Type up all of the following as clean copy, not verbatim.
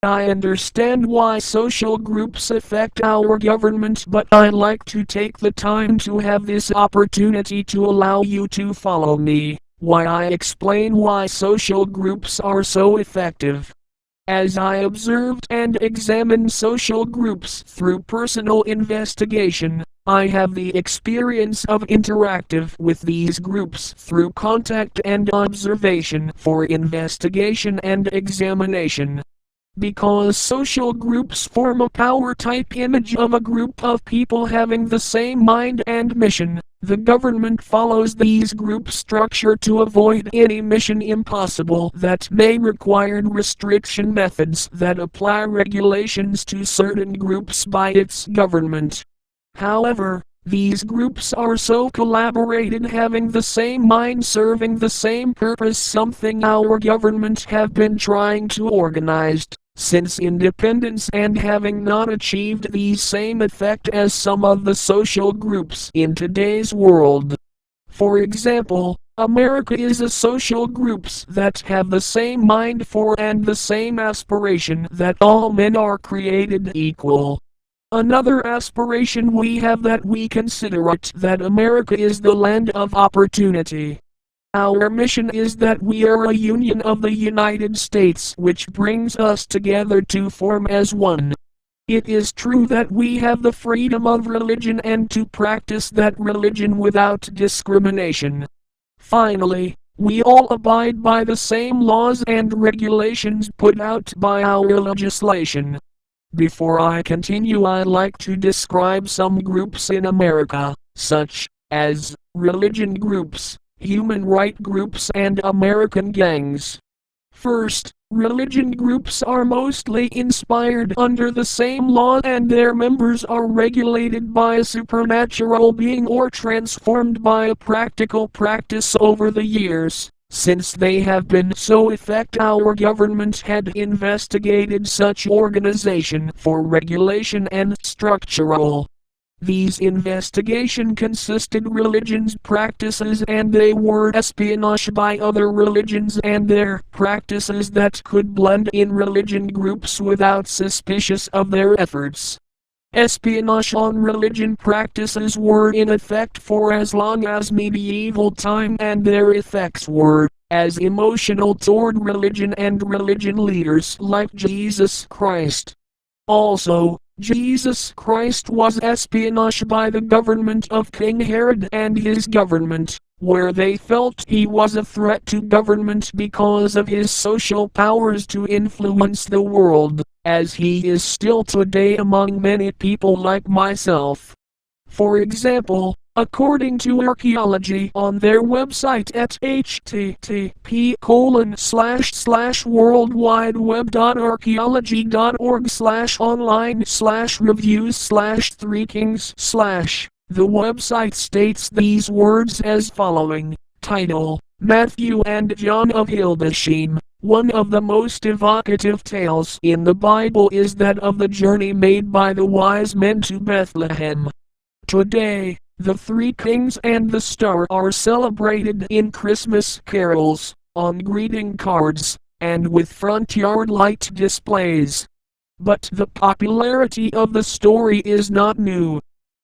I understand why social groups affect our government, but I'd like to take the time to have this opportunity to allow you to follow me, while I explain why social groups are so effective. As I observed and examined social groups through personal investigation, I have the experience of interactive with these groups through contact and observation for investigation and examination. Because social groups form a power type image of a group of people having the same mind and mission, the government follows these group structure to avoid any mission impossible that may require restriction methods that apply regulations to certain groups by its government. However, these groups are so collaborated, having the same mind, serving the same purpose, something our government have been trying to organize since independence, and having not achieved the same effect as some of the social groups in today's world. For example, America is a social groups that have the same mind for and the same aspiration that all men are created equal. Another aspiration we have that we consider it that America is the land of opportunity. Our mission is that we are a union of the United States which brings us together to form as one. It is true that we have the freedom of religion and to practice that religion without discrimination. Finally, we all abide by the same laws and regulations put out by our legislation. Before I continue, I'd like to describe some groups in America, such as religion groups, human rights groups, and American gangs. First, religion groups are mostly inspired under the same law and their members are regulated by a supernatural being or transformed by a practical practice over the years. Since they have been so effective, our government had investigated such organization for regulation and structural. These investigation consisted religions practices and they were espionage by other religions and their practices that could blend in religion groups without suspicious of their efforts. Espionage on religion practices were in effect for as long as medieval time and their effects were as emotional toward religion and religion leaders like Jesus Christ. Also, Jesus Christ was espionage by the government of King Herod and his government, where they felt he was a threat to government because of his social powers to influence the world, as he is still today among many people like myself. For example, according to archaeology on their website at http://worldwideweb.archaeology.org/online/reviews/3kings/, the website states these words as following. Title: Matthew and John of Hildesheim. One of the most evocative tales in the Bible is that of the journey made by the wise men to Bethlehem. Today, the three kings and the star are celebrated in Christmas carols, on greeting cards, and with front yard light displays. But the popularity of the story is not new.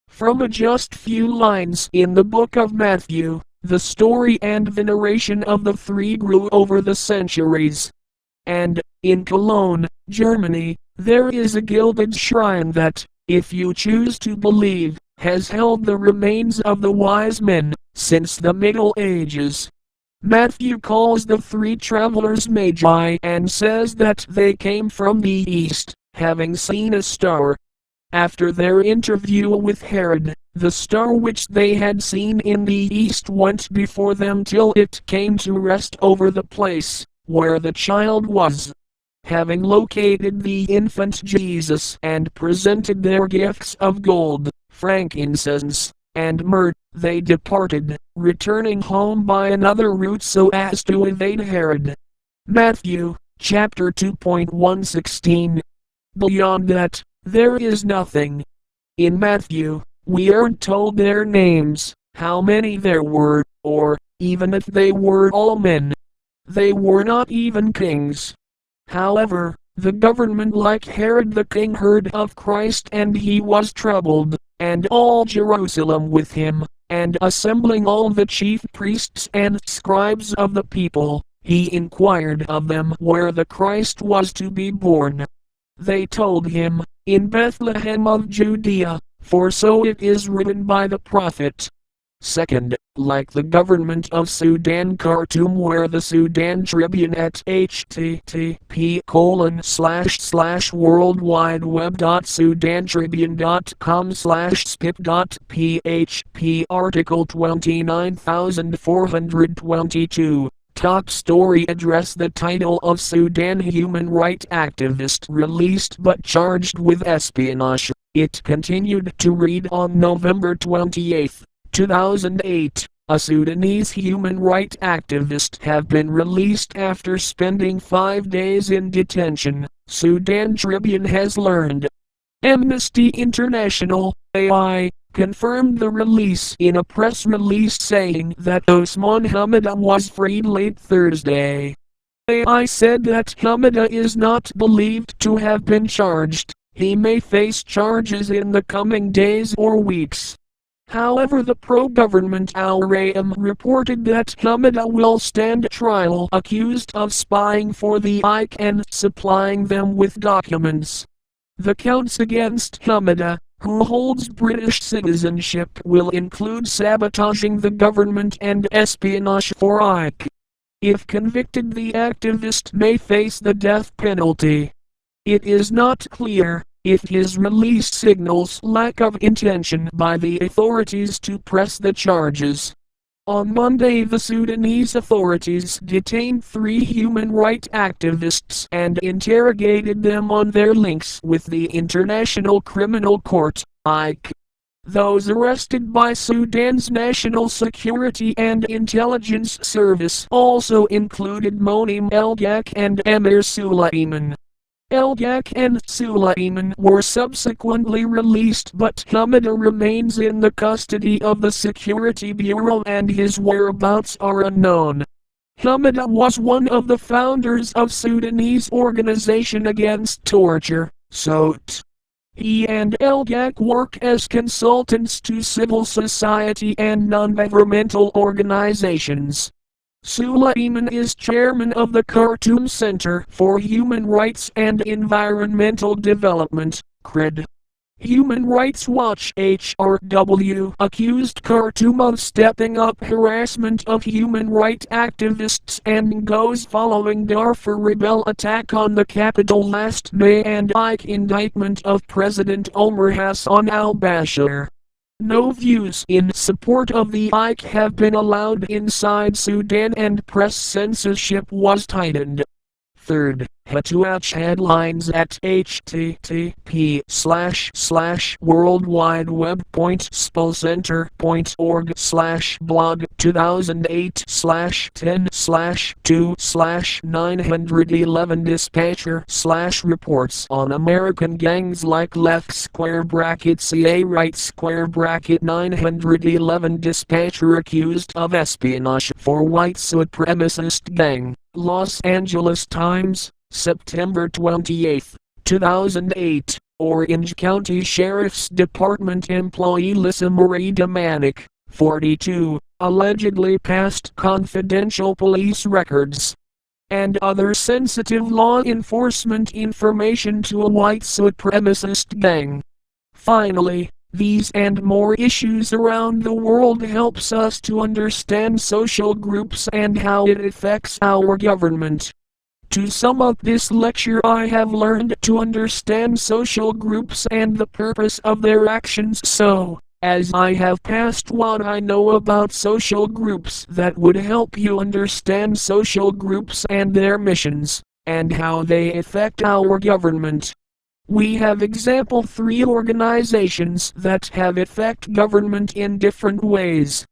From a just few lines in the book of Matthew, the story and veneration of the three grew over the centuries. And, in Cologne, Germany, there is a gilded shrine that, if you choose to believe, has held the remains of the wise men since the Middle Ages. Matthew calls the three travelers magi and says that they came from the east, having seen a star. After their interview with Herod, the star which they had seen in the east went before them till it came to rest over the place where the child was. Having located the infant Jesus and presented their gifts of gold, frankincense, and myrrh, they departed, returning home by another route so as to evade Herod. Matthew, chapter 2.116. Beyond that, there is nothing. In Matthew, we aren't told their names, how many there were, or, even if they were all men. They were not even kings. However, The government like Herod the king heard of Christ and he was troubled, and all Jerusalem with him, and assembling all the chief priests and scribes of the people, he inquired of them where the Christ was to be born. They told him, in Bethlehem of Judea, for so it is written by the prophet. Second, like the government of Sudan Khartoum where the Sudan Tribune at http://worldwideweb.sudantribune.com/spip.php article 29422. Top story address. The title of Sudan human rights activist released but charged with espionage. It continued to read on November 28, 2008. A Sudanese human rights activist have been released after spending 5 days in detention, Sudan Tribune has learned. Amnesty International, AI, confirmed the release in a press release saying that Osman Hamida was freed late Thursday. AI said that Hamida is not believed to have been charged. He may face charges in the coming days or weeks. However, the pro-government Al-Rayam reported that Hamida will stand trial accused of spying for the IC and supplying them with documents. The counts against Hamida, who holds British citizenship, will include sabotaging the government and espionage for IC. If convicted, the activist may face the death penalty. It is not clear if his release signals lack of intention by the authorities to press the charges. On Monday, the Sudanese authorities detained 3 human rights activists and interrogated them on their links with the International Criminal Court, IC. Those arrested by Sudan's National Security and Intelligence Service also included Monim El-Gak and Emir Suleiman. El-Gak and Suleiman were subsequently released, but Hamida remains in the custody of the Security Bureau and his whereabouts are unknown. Hamida was one of the founders of Sudanese Organization Against Torture, SOT. He and El-Gak work as consultants to civil society and non-governmental organizations. Suleiman is chairman of the Khartoum Center for Human Rights and Environmental Development, CRED. Human Rights Watch HRW accused Khartoum of stepping up harassment of human rights activists and goes following Darfur rebel attack on the capital last May and IC indictment of President Omar Hassan al-Bashir. No views in support of the IC have been allowed inside Sudan and press censorship was tightened. Third, Hatuach headlines at http://worldwideweb.spolcenter.org/blog 2008/10/2/911 dispatcher/reports on American gangs like left square bracket CA right square bracket 911 dispatcher accused of espionage for white supremacist gang. Los Angeles Times, September 28, 2008. Orange County Sheriff's Department employee Lisa Marie Damanik, 42, allegedly passed confidential police records and other sensitive law enforcement information to a white supremacist gang. Finally, these and more issues around the world helps us to understand social groups and how it affects our government. To sum up this lecture, I have learned to understand social groups and the purpose of their actions, so, as I have passed what I know about social groups, that would help you understand social groups and their missions, and how they affect our government. We have example 3 organizations that have affect government in different ways.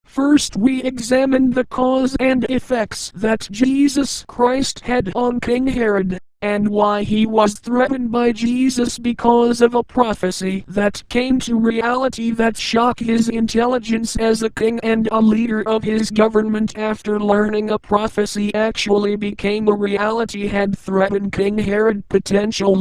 First, we examined the cause and effects that Jesus Christ had on King Herod, and why he was threatened by Jesus because of a prophecy that came to reality that shocked his intelligence as a king and a leader of his government. After learning a prophecy actually became a reality had threatened King Herod potential